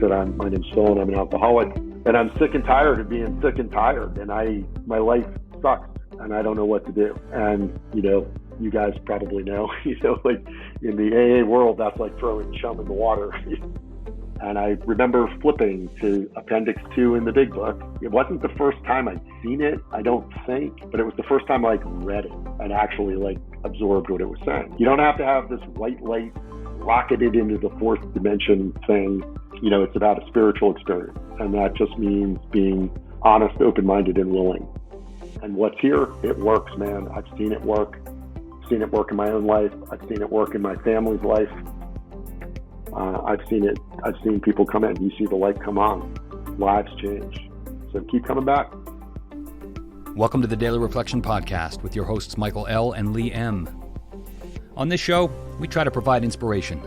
said, my name's Phil, and I'm an alcoholic, and I'm sick and tired of being sick and tired, and my life sucks, and I don't know what to do. And, you guys probably know, like in the AA world, that's like throwing chum in the water. And I remember flipping to Appendix II in the big book. It wasn't the first time I'd seen it, I don't think, but it was the first time I read it and actually absorbed what it was saying. You don't have to have this white light rocketed into the fourth dimension thing. It's about a spiritual experience, and that just means being honest, open-minded, and willing. And what's here, it works, man. I've seen it work. I've seen it work in my own life. I've seen it work in my family's life. I've seen people come in. You see the light come on. Lives change. So keep coming back. Welcome to the Daily Reflection Podcast with your hosts Michael L. and Lee M. On this show, we try to provide inspiration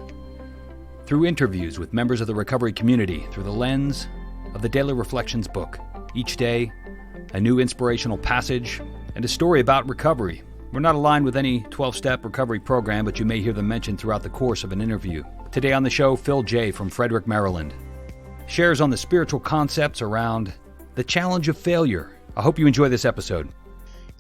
through interviews with members of the recovery community through the lens of the Daily Reflections book. Each day, a new inspirational passage and a story about recovery. We're not aligned with any 12-step recovery program, but you may hear them mentioned throughout the course of an interview. Today on the show, Phil J. from Frederick, Maryland, shares on the spiritual concepts around the challenge of failure. I hope you enjoy this episode.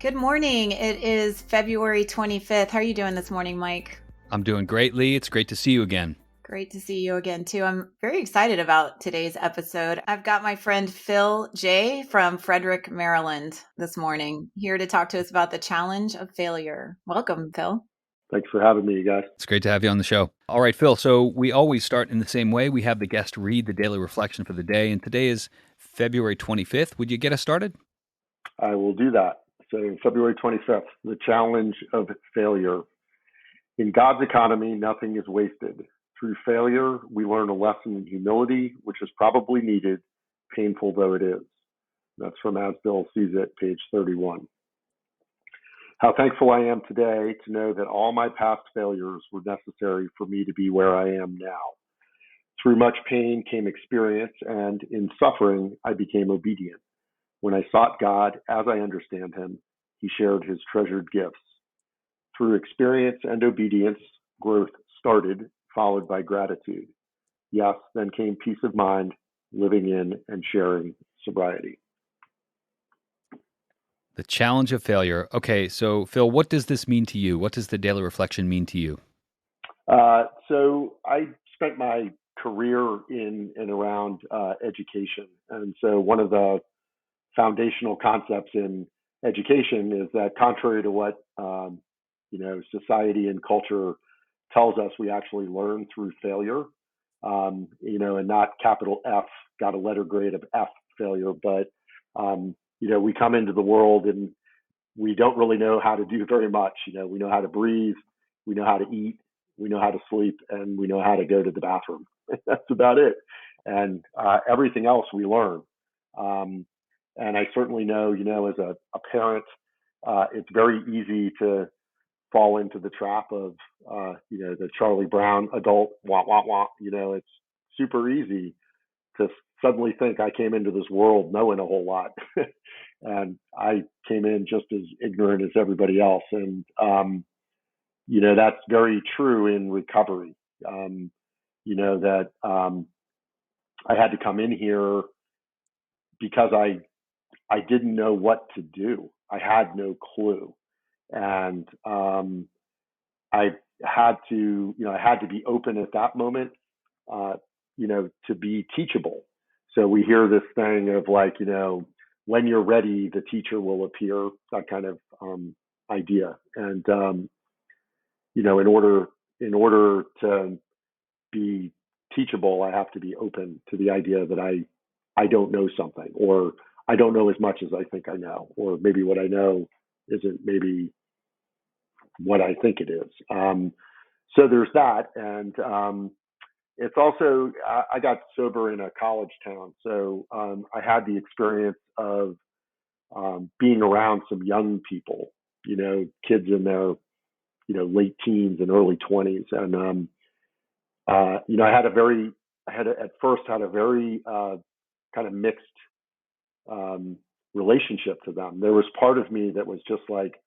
Good morning. It is February 25th. How are you doing this morning, Mike? I'm doing great, Lee. It's great to see you again. Great to see you again, too. I'm very excited about today's episode. I've got my friend Phil J. from Frederick, Maryland this morning here to talk to us about the challenge of failure. Welcome, Phil. Thanks for having me, you guys. It's great to have you on the show. All right, Phil. So we always start in the same way. We have the guest read the daily reflection for the day, and today is February 25th. Would you get us started? I will do that. So February 25th, the challenge of failure. In God's economy, nothing is wasted. Through failure, we learn a lesson in humility, which is probably needed, painful though it is. That's from As Bill Sees It, page 31. How thankful I am today to know that all my past failures were necessary for me to be where I am now. Through much pain came experience, and in suffering, I became obedient. When I sought God as I understand him, he shared his treasured gifts. Through experience and obedience, growth started, followed by gratitude. Yes, then came peace of mind, living in and sharing sobriety. The challenge of failure. Okay, so Phil, what does this mean to you? What does the daily reflection mean to you? So I spent my career in and around education. And so one of the foundational concepts in education is that contrary to what society and culture tells us, we actually learn through failure, and not capital F, got a letter grade of F failure, but we come into the world and we don't really know how to do very much. We know how to breathe, we know how to eat, we know how to sleep, and we know how to go to the bathroom. That's about it. And everything else we learn. And I certainly know, as a parent, it's very easy to fall into the trap of, the Charlie Brown adult, wah, wah, wah. It's super easy to suddenly think I came into this world knowing a whole lot. And I came in just as ignorant as everybody else. And, that's very true in recovery. That I had to come in here because I didn't know what to do. I had no clue. And I had to be open at that moment, to be teachable. So we hear this thing of when you're ready, the teacher will appear, that kind of idea. And, in order to be teachable, I have to be open to the idea that I don't know something, or I don't know as much as I think I know, or maybe what I know isn't maybe what I think it is. So there's that. And it's also, I got sober in a college town. So I had the experience of being around some young people, kids in their, late teens and early 20s. And, at first had a very kind of mixed relationship to them. There was part of me that was just like,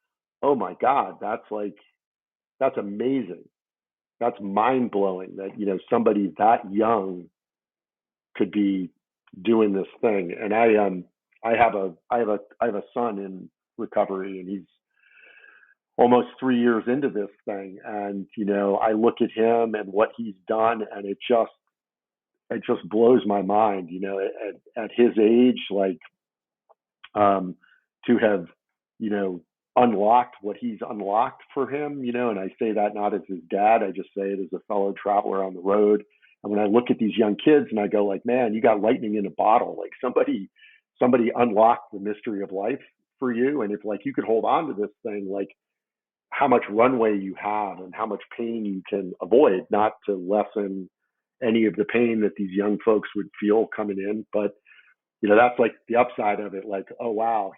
oh my God, that's amazing. That's mind blowing that, somebody that young could be doing this thing. And I have a son in recovery, and he's almost 3 years into this thing. And, I look at him and what he's done, and it just blows my mind, at his age, like, to have, unlocked what he's unlocked for him, and I say that not as his dad, I just say it as a fellow traveler on the road. And when I look at these young kids and I go like, man, you got lightning in a bottle, like somebody unlocked the mystery of life for you. And if like you could hold on to this thing, like how much runway you have and how much pain you can avoid, not to lessen any of the pain that these young folks would feel coming in. But that's like the upside of it, like, oh, wow,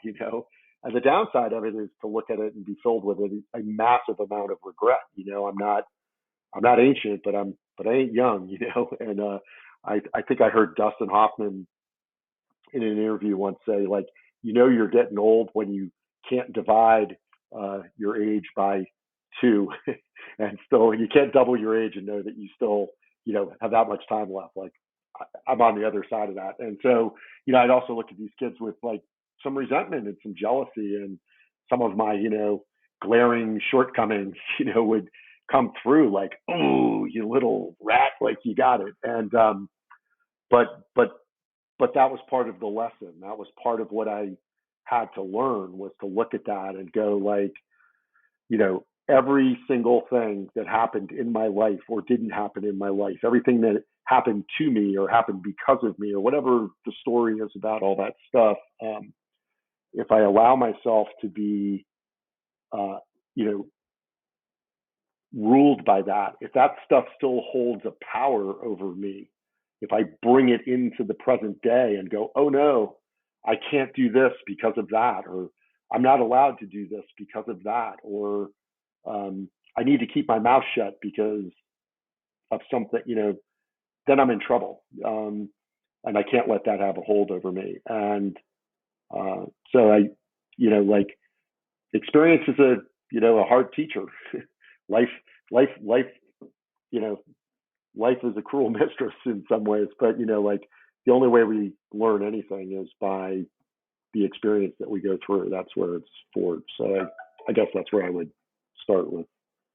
and the downside of it is to look at it and be filled with a massive amount of regret. I'm not ancient, but I ain't young, and I think I heard Dustin Hoffman in an interview once say, like, you're getting old when you can't divide your age by two and still you can't double your age and know that you still, have that much time left. Like, I'm on the other side of that. And so, I'd also look at these kids with like some resentment and some jealousy, and some of my, glaring shortcomings, would come through like, oh, you little rat, like you got it. And, but that was part of the lesson. That was part of what I had to learn, was to look at that and go like, every single thing that happened in my life or didn't happen in my life, everything that happened to me or happened because of me or whatever the story is about all that stuff. If I allow myself to be, ruled by that, if that stuff still holds a power over me, if I bring it into the present day and go, oh no, I can't do this because of that, or I'm not allowed to do this because of that, or I need to keep my mouth shut because of something, then I'm in trouble. And I can't let that have a hold over me. And so I, like, experience is a hard teacher. life, life, life is a cruel mistress in some ways, but, like, the only way we learn anything is by the experience that we go through. That's where it's forged. So I guess that's where I would start with.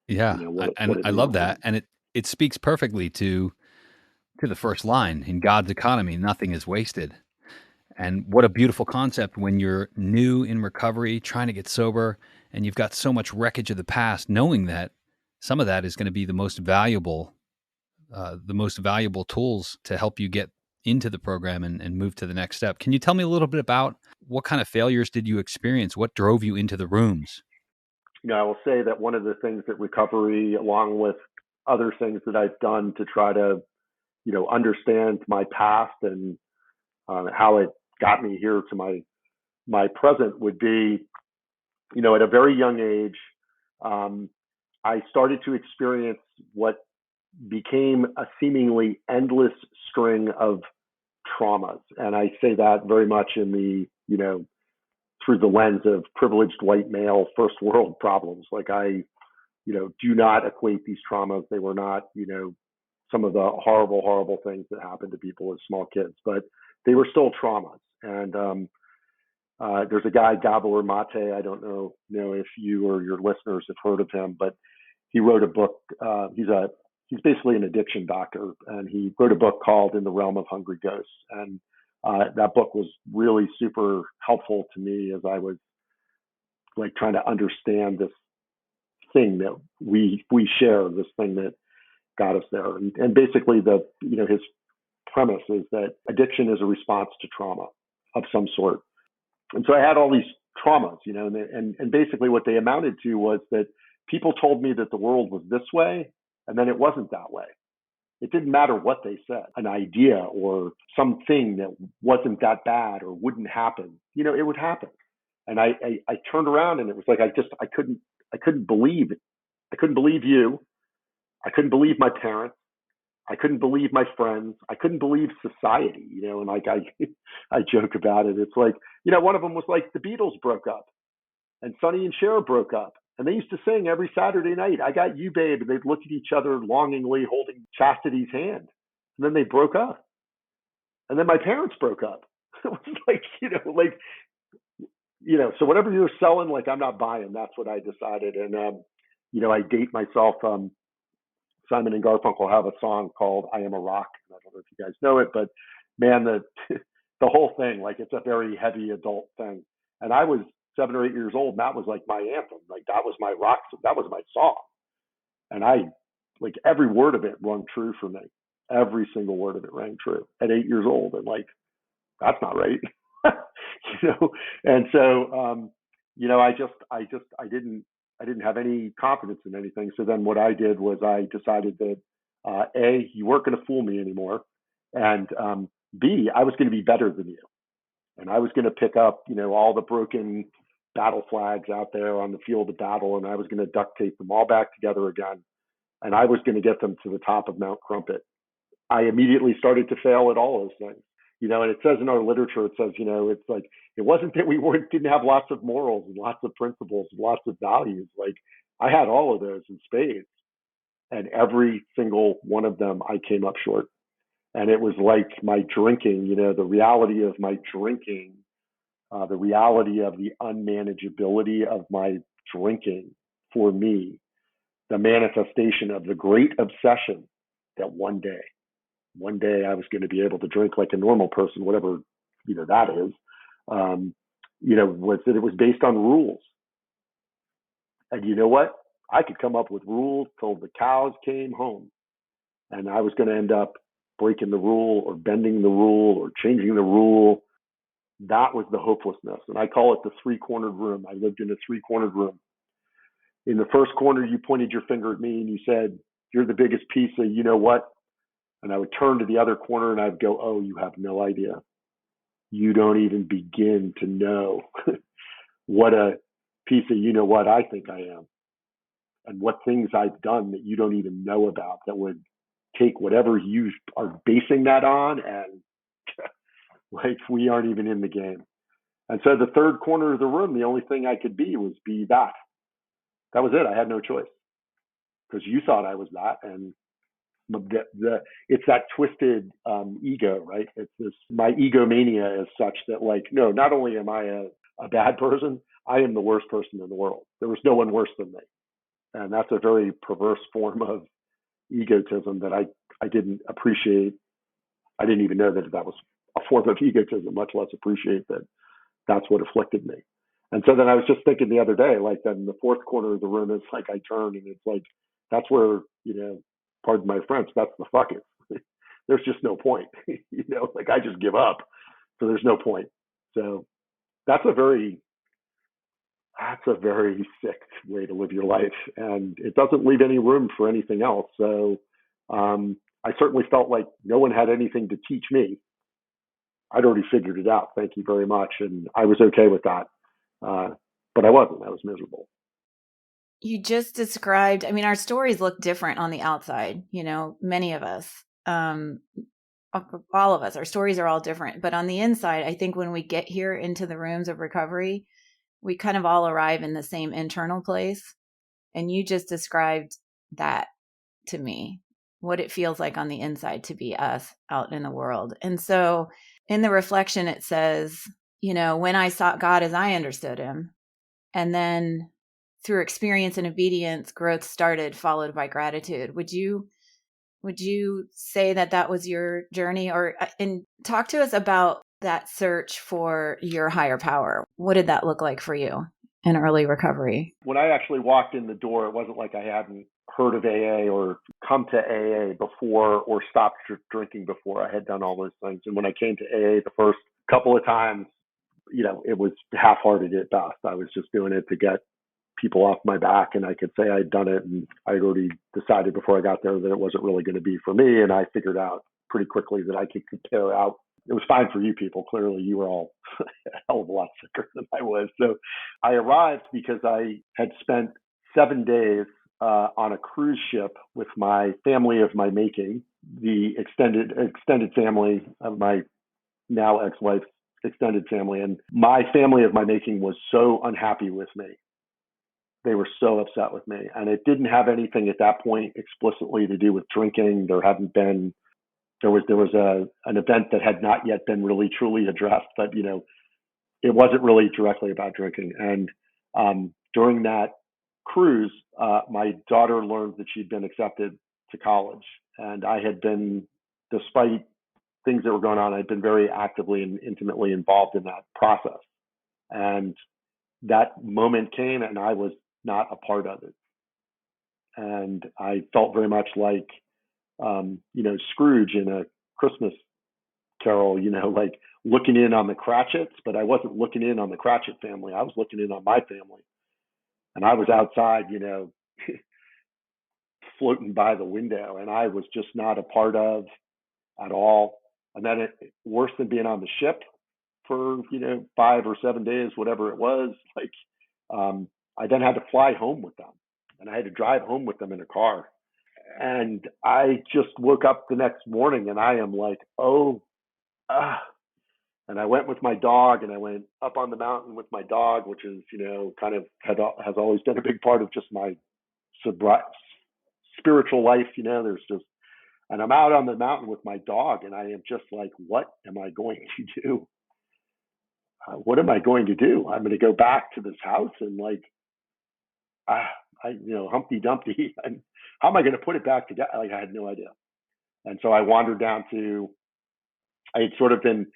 Yeah, and I love that, and it speaks perfectly to the first line in God's economy: nothing is wasted. And what a beautiful concept when you're new in recovery, trying to get sober, and you've got so much wreckage of the past, knowing that some of that is going to be the most valuable tools to help you get into the program and move to the next step. Can you tell me a little bit about what kind of failures did you experience? What drove you into the rooms? I will say that one of the things that recovery, along with other things that I've done to try to, understand my past and how it got me here to my present, would be, at a very young age, I started to experience what became a seemingly endless string of traumas. And I say that very much in the, through the lens of privileged white male first world problems. Like, I, do not equate these traumas. They were not, some of the horrible, horrible things that happened to people as small kids, but they were still traumas. And there's a guy, Gabor Mate. I don't know if you or your listeners have heard of him, but he wrote a book. He's basically an addiction doctor, and he wrote a book called In the Realm of Hungry Ghosts. And that book was really super helpful to me as I was like trying to understand this thing that we share, this thing that got us there. And basically his premise is that addiction is a response to trauma of some sort. And so I had all these traumas, and basically what they amounted to was that people told me that the world was this way, and then it wasn't that way. It didn't matter what they said, an idea or something that wasn't that bad or wouldn't happen, it would happen. And I turned around and it was like, I couldn't believe it. I couldn't believe you. I couldn't believe my parents. I couldn't believe my friends. I couldn't believe society, and like I joke about it. It's like, one of them was like the Beatles broke up and Sonny and Cher broke up. And they used to sing every Saturday night, I got you, babe. And they'd look at each other longingly holding Chastity's hand. And then they broke up. And then my parents broke up. It was like, so whatever you're selling, like I'm not buying. That's what I decided. And, I date myself. Simon and Garfunkel have a song called "I Am a Rock." I don't know if you guys know it, but man, the the whole thing, like it's a very heavy adult thing. And I was 7 or 8 years old, and that was like my anthem. Like that was my rock. That was my song. And I, like every word of it rung true for me. Every single word of it rang true at 8 years old. And like, that's not right. you know? And so, I didn't have any confidence in anything. So then what I did was I decided that, A, you weren't going to fool me anymore. And, B, I was going to be better than you. And I was going to pick up, all the broken battle flags out there on the field of battle. And I was going to duct tape them all back together again. And I was going to get them to the top of Mount Crumpet. I immediately started to fail at all those things. And it says in our literature, it says, it's like, it wasn't that didn't have lots of morals and lots of principles and lots of values. Like I had all of those in spades, and every single one of them, I came up short. And it was like my drinking, the reality of my drinking, the reality of the unmanageability of my drinking for me, the manifestation of the great obsession that one day I was going to be able to drink like a normal person, whatever, that is, was that it was based on rules. And you know what? I could come up with rules till the cows came home, and I was going to end up breaking the rule or bending the rule or changing the rule. That was the hopelessness. And I call it the three-cornered room. I lived in a three-cornered room. In the first corner, you pointed your finger at me and you said, "You're the biggest piece of you know what?" And I would turn to the other corner and I'd go, "Oh, you have no idea. You don't even begin to know what a piece of you know what I think I am, and what things I've done that you don't even know about that would take whatever you are basing that on, and like we aren't even in the game." And so the third corner of the room, the only thing I could be was be that. That was it. I had no choice because you thought I was that. And it's that twisted ego, right? It's this, my egomania is such that like, no, not only am I a bad person, I am the worst person in the world. There was no one worse than me. And that's a very perverse form of egotism that I didn't appreciate. I didn't even know that was a form of egotism, much less appreciate that that's what afflicted me. And so then I was just thinking the other day, like then the fourth corner of the room is like I turn and it's like, that's where, pardon my French, that's the fuck it. There's just no point, like I just give up. So there's no point. So that's a very sick way to live your life. And it doesn't leave any room for anything else. So I certainly felt like no one had anything to teach me. I'd already figured it out. Thank you very much. And I was okay with that. But I wasn't. I was miserable. You just described, our stories look different on the outside, many of us, all of us, our stories are all different. But on the inside, I think when we get here into the rooms of recovery, we kind of all arrive in the same internal place. And you just described that to me, what it feels like on the inside to be us out in the world. And so in the reflection, it says, when I sought God as I understood him, and then through experience and obedience, growth started, followed by gratitude. Would you say that was your journey, and talk to us about that search for your higher power? What did that look like for you in early recovery? When I actually walked in the door, it wasn't like I hadn't heard of AA or come to AA before or stopped drinking before. I had done all those things. And when I came to AA the first couple of times, it was half-hearted at best. I was just doing it to get people off my back, and I could say I'd done it, and I'd already decided before I got there that it wasn't really going to be for me. And I figured out pretty quickly that I could compare out. It was fine for you people. Clearly, you were all a hell of a lot sicker than I was. So I arrived because I had spent 7 days on a cruise ship with my family of my making, the extended family of my now ex-wife's extended family. And my family of my making was so unhappy with me. They were so upset with me. And it didn't have anything at that point explicitly to do with drinking. There hadn't been there was an event that had not yet been really truly addressed, but it wasn't really directly about drinking. And during that cruise, my daughter learned that she'd been accepted to college, and I had been, despite things that were going on, I'd been very actively and intimately involved in that process. And that moment came, and I was not a part of it. And I felt very much like, Scrooge in A Christmas Carol, like looking in on the Cratchits, but I wasn't looking in on the Cratchit family. I was looking in on my family. And I was outside, floating by the window, and I was just not a part of at all. And then worse than being on the ship for, 5 or 7 days, whatever it was, like, I then had to fly home with them, and I had to drive home with them in a car. And I just woke up the next morning and I am like, oh, ah. And I went with my dog, and I went up on the mountain with my dog, which is, kind of has always been a big part of just my spiritual life. There's just, and I'm out on the mountain with my dog, and I am just like, what am I going to do? What am I going to do? I'm going to go back to this house and like, Humpty Dumpty, and how am I going to put it back together? Like, I had no idea. And so I wandered down to, I had sort of been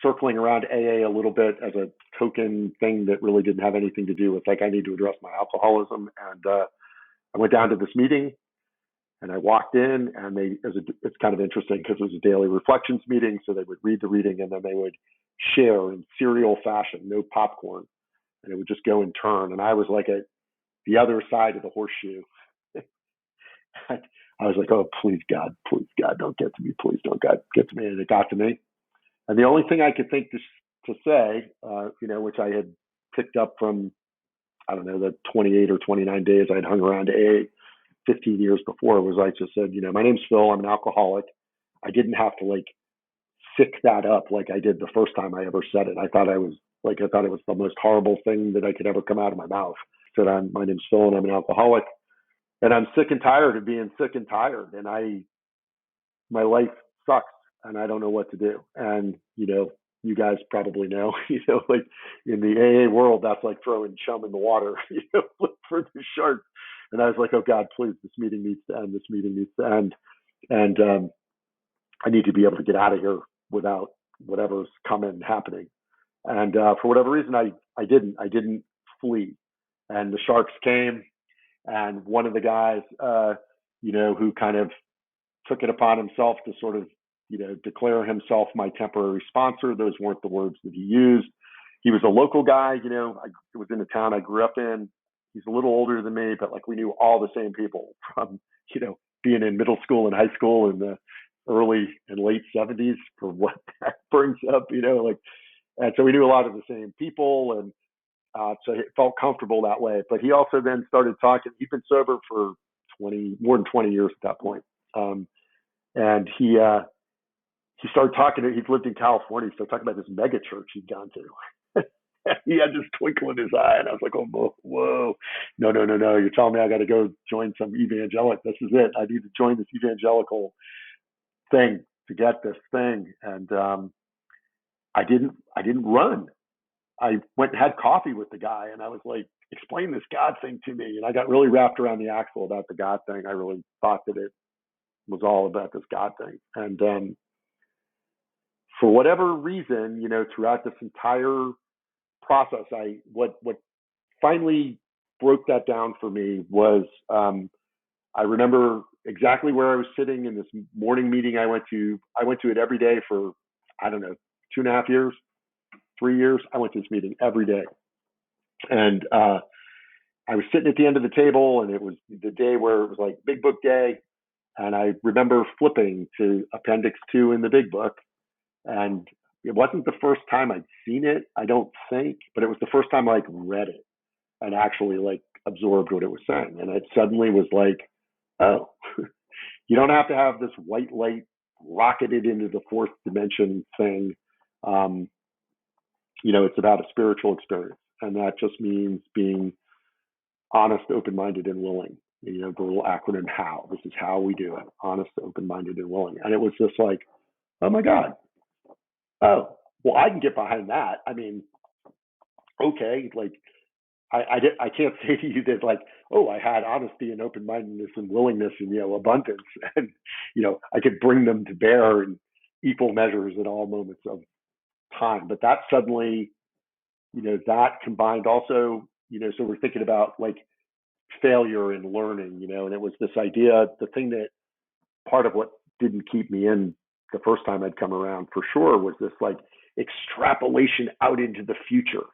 circling around AA a little bit as a token thing that really didn't have anything to do with, like, I need to address my alcoholism. And I went down to this meeting, and I walked in, and it's kind of interesting because it was a daily reflections meeting. So they would read the reading, and then they would share in serial fashion, no popcorn, and it would just go in turn. And I was like at the other side of the horseshoe. I was like, oh, please God, don't get to me. Please don't get to me. And it got to me. And the only thing I could think to say, which I had picked up from, I don't know, the 28 or 29 days I'd hung around AA 15 years before, was I just said, my name's Phil. I'm an alcoholic. I didn't have to like sick that up like I did the first time I ever said it. I thought it was the most horrible thing that I could ever come out of my mouth. I said, my name's Phil, and I'm an alcoholic, and I'm sick and tired of being sick and tired. And my life sucks, and I don't know what to do. And, you guys probably know, like in the AA world, that's like throwing chum in the water, for the sharks. And I was like, oh God, please, this meeting needs to end. This meeting needs to end. And I need to be able to get out of here without whatever's coming happening. And for whatever reason, I didn't flee. And the sharks came, and one of the guys, who kind of took it upon himself to sort of, declare himself my temporary sponsor. Those weren't the words that he used. He was a local guy, I was in the town I grew up in. He's a little older than me, but like we knew all the same people from, being in middle school and high school in the early and late 70s, for what that brings up, and so we knew a lot of the same people. And so it felt comfortable that way. But he also then started talking. He'd been sober for more than 20 years at that point. And he started talking. He's lived in California. He started talking about this mega church he'd gone to. He had this twinkle in his eye, and I was like, oh, whoa, no. You're telling me I got to go join some evangelical. This is it. I need to join this evangelical thing to get this thing. And I didn't run. I went and had coffee with the guy, and I was like, explain this God thing to me. And I got really wrapped around the axle about the God thing. I really thought that it was all about this God thing. And for whatever reason, throughout this entire process, what finally broke that down for me was, I remember exactly where I was sitting in this morning meeting I went to. I went to it every day for, I don't know, 2.5 years, 3 years. I went to this meeting every day. And I was sitting at the end of the table, and it was the day where it was like big book day. And I remember flipping to Appendix II in the big book. And it wasn't the first time I'd seen it, I don't think, but it was the first time I read it and actually absorbed what it was saying. And it suddenly was like, oh, you don't have to have this white light rocketed into the fourth dimension thing. It's about a spiritual experience. And that just means being honest, open-minded, and willing. the little acronym HOW. This is how we do it: honest, open-minded, and willing. And it was just like, oh my God. Oh, well, I can get behind that. I mean, okay, like I can't say to you that like, oh, I had honesty and open-mindedness and willingness and abundance, and I could bring them to bear in equal measures at all moments of time. But that suddenly, that combined also, so we're thinking about like failure and learning, and it was this idea, the thing that part of what didn't keep me in the first time I'd come around for sure was this like extrapolation out into the future.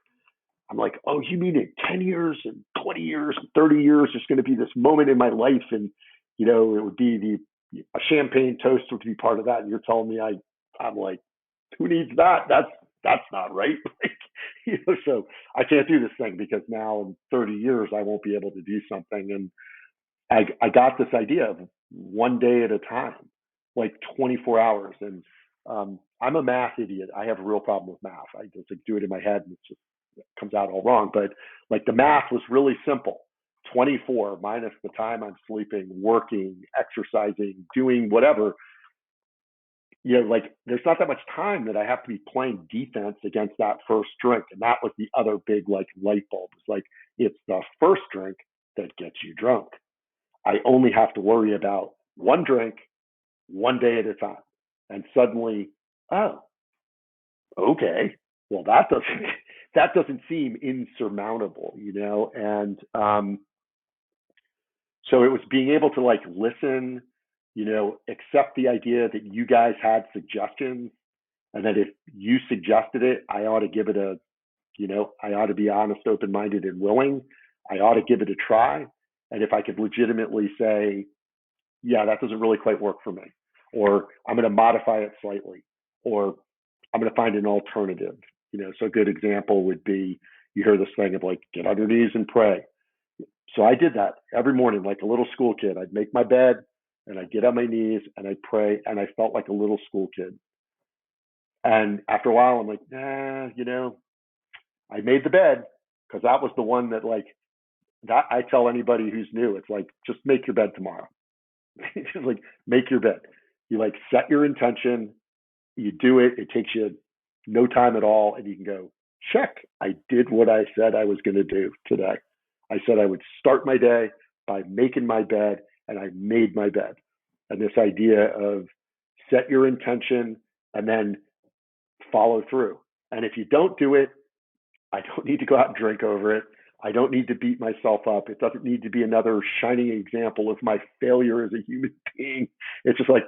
I'm like, oh, you mean in 10 years and 20 years and 30 years, there's going to be this moment in my life, and it would be a champagne toast would be part of that. And you're telling me I'm like, who needs that? That's not right. So I can't do this thing because now in 30 years I won't be able to do something. And I got this idea of one day at a time, like 24 hours. And I'm a math idiot. I have a real problem with math. I just like do it in my head and it comes out all wrong. But like the math was really simple. 24 minus the time I'm sleeping, working, exercising, doing whatever. Like there's not that much time that I have to be playing defense against that first drink. And that was the other big like light bulb. It's like, it's the first drink that gets you drunk. I only have to worry about one drink, one day at a time. And suddenly, oh, okay, well that doesn't seem insurmountable, And so it was being able to like listen, accept the idea that you guys had suggestions, and that if you suggested it, I ought to give it I ought to be honest, open-minded, and willing. I ought to give it a try. And if I could legitimately say, yeah, that doesn't really quite work for me, or I'm going to modify it slightly, or I'm going to find an alternative. So a good example would be, you hear this thing of like, get on your knees and pray. So I did that every morning, like a little school kid. I'd make my bed and I'd get on my knees and I'd pray, and I felt like a little school kid. And after a while, I'm like, I made the bed, because that was the one that like, that I tell anybody who's new, it's like, just make your bed tomorrow. Just like, make your bed. You like set your intention, you do it. It takes you no time at all, and you can go, check. I did what I said I was going to do today. I said I would start my day by making my bed, and I made my bed. And this idea of set your intention and then follow through. And if you don't do it, I don't need to go out and drink over it. I don't need to beat myself up. It doesn't need to be another shining example of my failure as a human being. It's just like,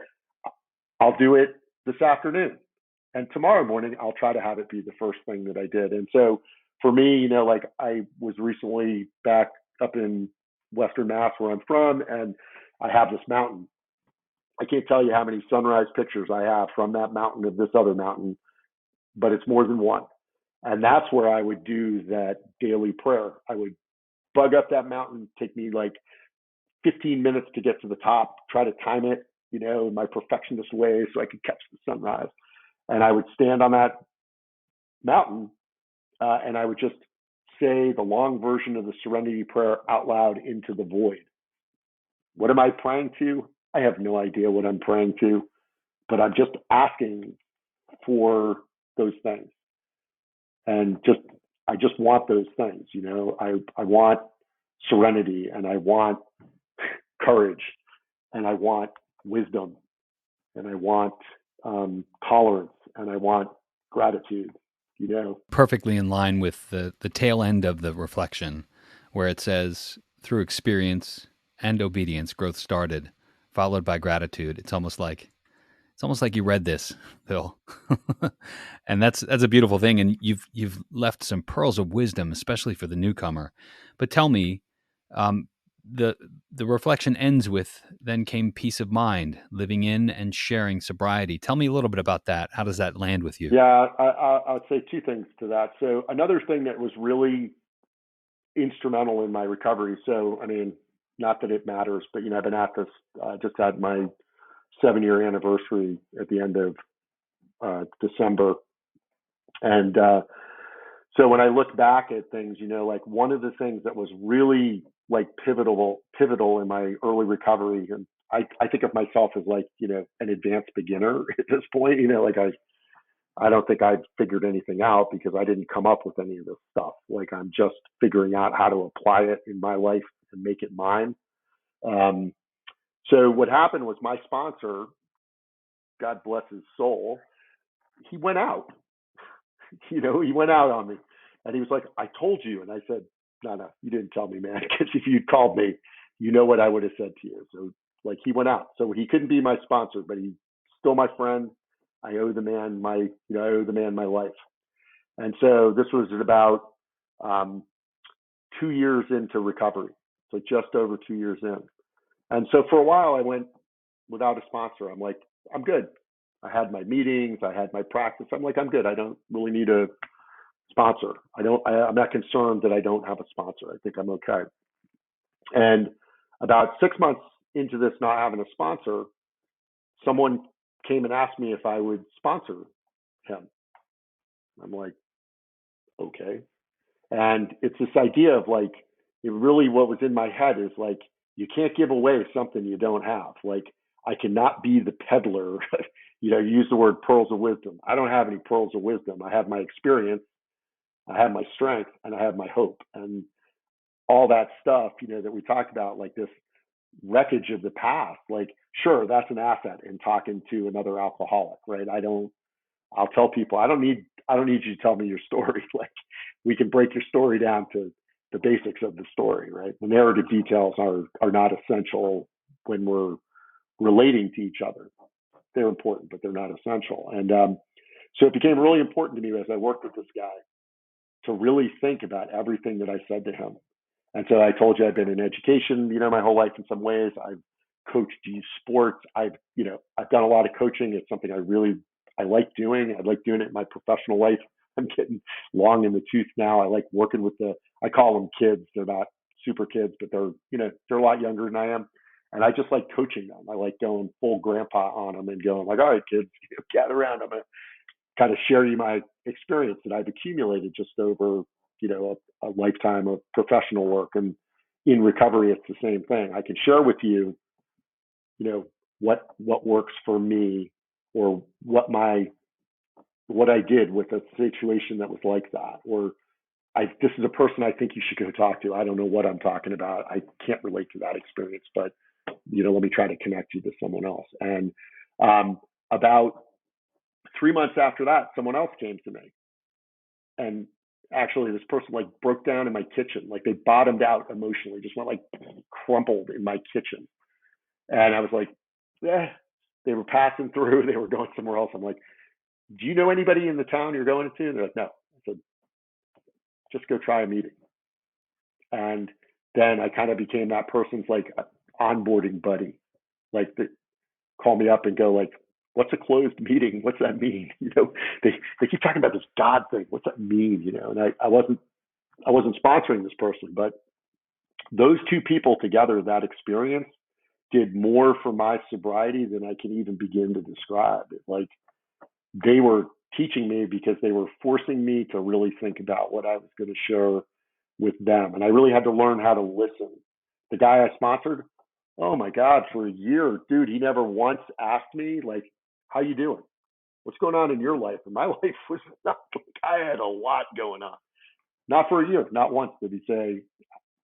I'll do it this afternoon. And tomorrow morning, I'll try to have it be the first thing that I did. And so for me, like I was recently back up in Western Mass where I'm from, and I have this mountain. I can't tell you how many sunrise pictures I have from that mountain of this other mountain, but it's more than one. And that's where I would do that daily prayer. I would bug up that mountain, take me like 15 minutes to get to the top, try to time it, in my perfectionist way so I could catch the sunrise. And I would stand on that mountain and I would just say the long version of the Serenity Prayer out loud into the void. What am I praying to? I have no idea what I'm praying to, but I'm just asking for those things. And I just want those things, I want serenity, and I want courage, and I want wisdom, and I want tolerance, and I want gratitude, Perfectly in line with the tail end of the reflection, where it says, through experience and obedience, growth started, followed by gratitude. It's almost like you read this, Phil. And that's a beautiful thing. And you've left some pearls of wisdom, especially for the newcomer. But tell me, the reflection ends with, then came peace of mind, living in and sharing sobriety. Tell me a little bit about that. How does that land with you? Yeah, I would say two things to that. So another thing that was really instrumental in my recovery. So, I mean, not that it matters, but, I've been at this, just had my 7-year anniversary at the end of December. And so when I look back at things, like one of the things that was really, like pivotal in my early recovery. And I think of myself as like, an advanced beginner at this point, like I don't think I'd figured anything out because I didn't come up with any of this stuff. Like I'm just figuring out how to apply it in my life and make it mine. So what happened was my sponsor, God bless his soul, he went out. He went out on me, and he was like, "I told you," and I said, "No, you didn't tell me, man. Because if you'd called me, you know what I would have said to you." So like he went out, so he couldn't be my sponsor, but he's still my friend. I owe the man my life. And so this was about 2 years into recovery, so just over 2 years in. And so for a while, I went without a sponsor. I'm like, I'm good. I had my meetings, I had my practice. I'm like, I'm good. I don't really need a sponsor. I'm not concerned that I don't have a sponsor. I think I'm okay. And about 6 months into this not having a sponsor, someone came and asked me if I would sponsor him. I'm like, okay. And it's this idea of like, it really, what was in my head is like, you can't give away something you don't have. Like, I cannot be the peddler. You use the word pearls of wisdom. I don't have any pearls of wisdom. I have my experience, I have my strength, and I have my hope. And all that stuff, that we talked about, like this wreckage of the past, like, sure, that's an asset in talking to another alcoholic, right? I'll tell people, I don't need you to tell me your story. Like, we can break your story down to the basics of the story, right? The narrative details are not essential when we're relating to each other. They're important, but they're not essential. And so it became really important to me as I worked with this guy to really think about everything that I said to him. And so I told you I've been in education, my whole life in some ways. I've coached youth sports. I've done a lot of coaching. It's something I like doing. I like doing it in my professional life. I'm getting long in the tooth now. I like working with I call them kids. They're not super kids, but they're a lot younger than I am. And I just like coaching them. I like going full grandpa on them and going like, all right, kids, gather around. I'm going to kind of share you my experience that I've accumulated just over, a lifetime of professional work. And in recovery, it's the same thing. I can share with you, what works for me, or what I did with a situation that was like that, or this is a person I think you should go talk to. I don't know what I'm talking about. I can't relate to that experience, but let me try to connect you to someone else. And about 3 months after that, someone else came to me, and actually this person like broke down in my kitchen. Like they bottomed out emotionally, just went like crumpled in my kitchen. And I was like, they were passing through, they were going somewhere else. I'm like, do you know anybody in the town you're going to? And they're like, no. I said, just go try a meeting. And then I kind of became that person's like onboarding buddy. Like they call me up and go like, what's a closed meeting? What's that mean? They keep talking about this God thing. What's that mean? And I wasn't sponsoring this person, but those two people together, that experience did more for my sobriety than I can even begin to describe. Like they were teaching me because they were forcing me to really think about what I was going to share with them. And I really had to learn how to listen. The guy I sponsored, oh my God, for a year, dude, he never once asked me like, how you doing? What's going on in your life? And my life was not like I had a lot going on. Not for a year, not once did he say,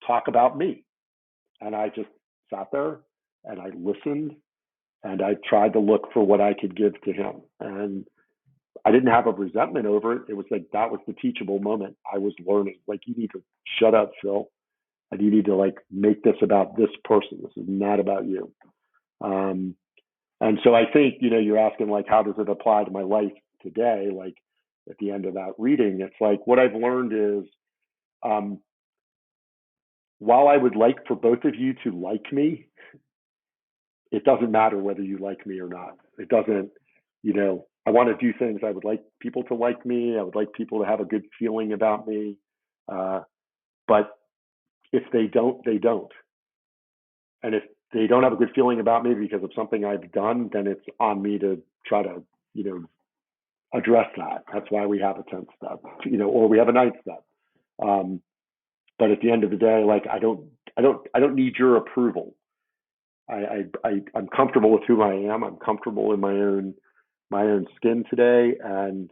talk about me. And I just sat there and I listened and I tried to look for what I could give to him. And I didn't have a resentment over it. It was like, that was the teachable moment. I was learning, like, you need to shut up, Phil. And you need to like make this about this person. This is not about you. And so I think, you're asking like, how does it apply to my life today? Like at the end of that reading, it's like, what I've learned is, while I would like for both of you to like me, it doesn't matter whether you like me or not. It doesn't, I want to do things. I would like people to like me. I would like people to have a good feeling about me. But if they don't, they don't. And if they don't have a good feeling about me because of something I've done, then it's on me to try to, address that. That's why we have a 10th step, or we have a 9th step. But at the end of the day, like I I don't need your approval. I'm comfortable with who I am. I'm comfortable in my own skin today. And,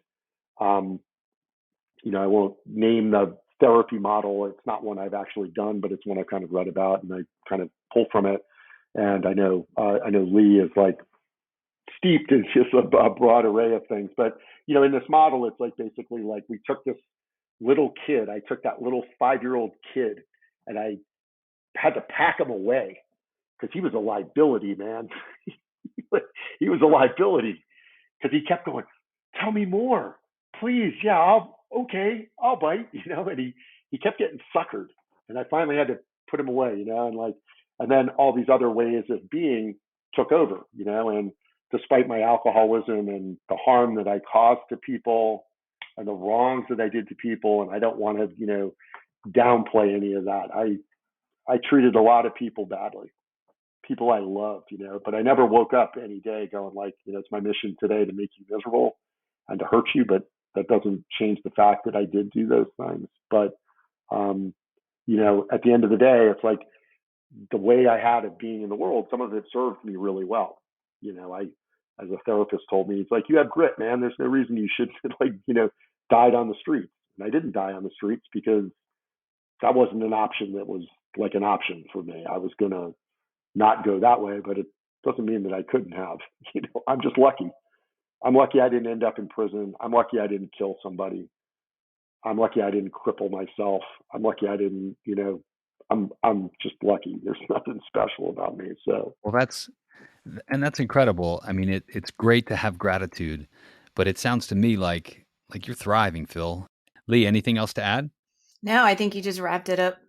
I won't name the therapy model. It's not one I've actually done, but it's one I've kind of read about and I kind of pull from it. And I know Lee is like steeped in just a broad array of things. But, in this model, it's like basically like we took this little kid, I took that little 5-year-old kid and I had to pack him away because he was a liability, man. He was a liability because he kept going, tell me more, please. Yeah, I'll bite, and he kept getting suckered. And I finally had to put him away, and then all these other ways of being took over, and despite my alcoholism and the harm that I caused to people and the wrongs that I did to people, and I don't want to, downplay any of that. I treated a lot of people badly, people I loved, but I never woke up any day going like, it's my mission today to make you miserable and to hurt you, but that doesn't change the fact that I did do those things. But, at the end of the day, it's like the way I had of being in the world, some of it served me really well. As a therapist told me, it's like, you have grit, man. There's no reason you should died on the streets. And I didn't die on the streets because that wasn't an option that was like an option for me. I was going to not go that way, but it doesn't mean that I couldn't have. I'm just lucky. I'm lucky I didn't end up in prison. I'm lucky I didn't kill somebody. I'm lucky I didn't cripple myself. I'm lucky I didn't, I'm just lucky. There's nothing special about me. So, well, that's incredible. I mean, it's great to have gratitude, but it sounds to me like you're thriving, Phil. Lee, anything else to add? No, I think you just wrapped it up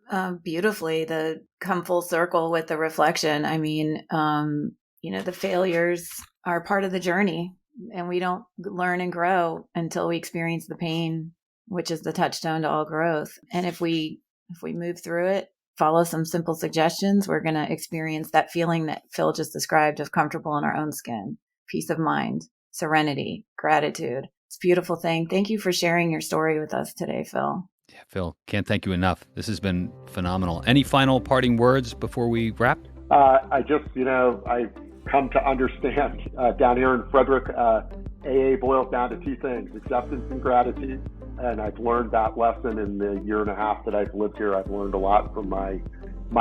beautifully. The come full circle with the reflection. I mean, the failures are part of the journey, and we don't learn and grow until we experience the pain, which is the touchstone to all growth. And if we move through it, follow some simple suggestions, we're going to experience that feeling that Phil just described of comfortable in our own skin, peace of mind, serenity, gratitude. It's a beautiful thing. Thank you for sharing your story with us today, Phil. Yeah, Phil, can't thank you enough. This has been phenomenal. Any final parting words before we wrap? I just, I've come to understand down here in Frederick, AA boils down to two things, acceptance and gratitude. And I've learned that lesson in the year and a half that I've lived here. I've learned a lot from my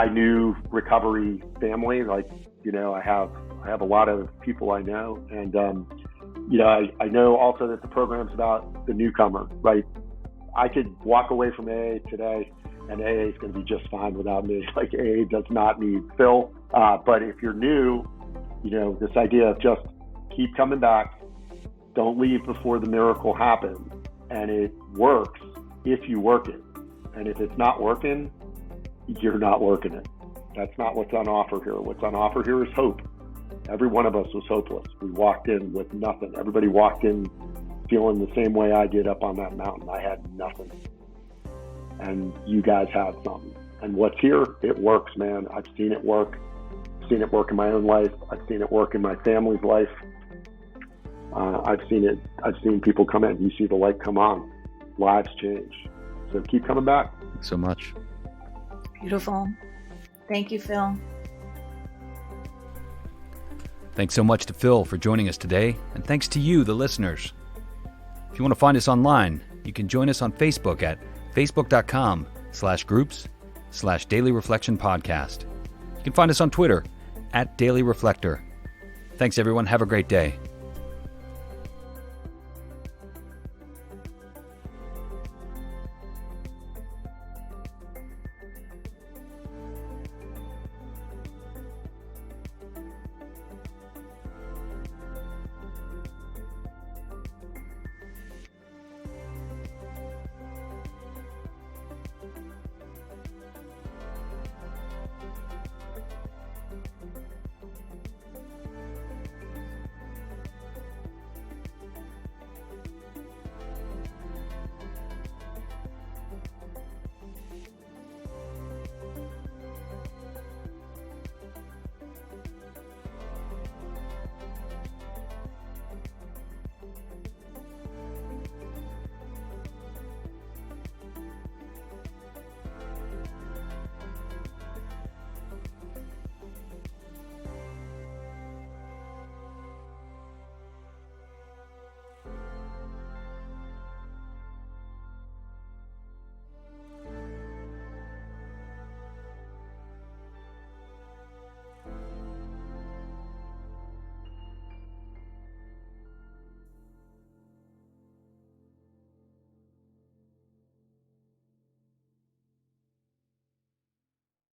new recovery family. Like, I have a lot of people I know. And, I know also that the program's about the newcomer, right? I could walk away from AA today and AA is going to be just fine without me. Like, AA does not need Phil. But if you're new, this idea of just keep coming back, don't leave before the miracle happens. And it works if you work it. And if it's not working, you're not working it. That's not what's on offer here. What's on offer here is hope. Every one of us was hopeless. We walked in with nothing. Everybody walked in feeling the same way I did up on that mountain. I had nothing. And you guys have something. And what's here, it works, man. I've seen it work. I've seen it work in my own life. I've seen it work in my family's life. I've seen people come in. You see the light come on. Lives change. So keep coming back. Thanks so much. Beautiful. Thank you, Phil. Thanks so much to Phil for joining us today. And thanks to you, the listeners. If you want to find us online, you can join us on Facebook at facebook.com/groups/Daily Reflection Podcast. You can find us on Twitter @Daily Reflector. Thanks, everyone. Have a great day.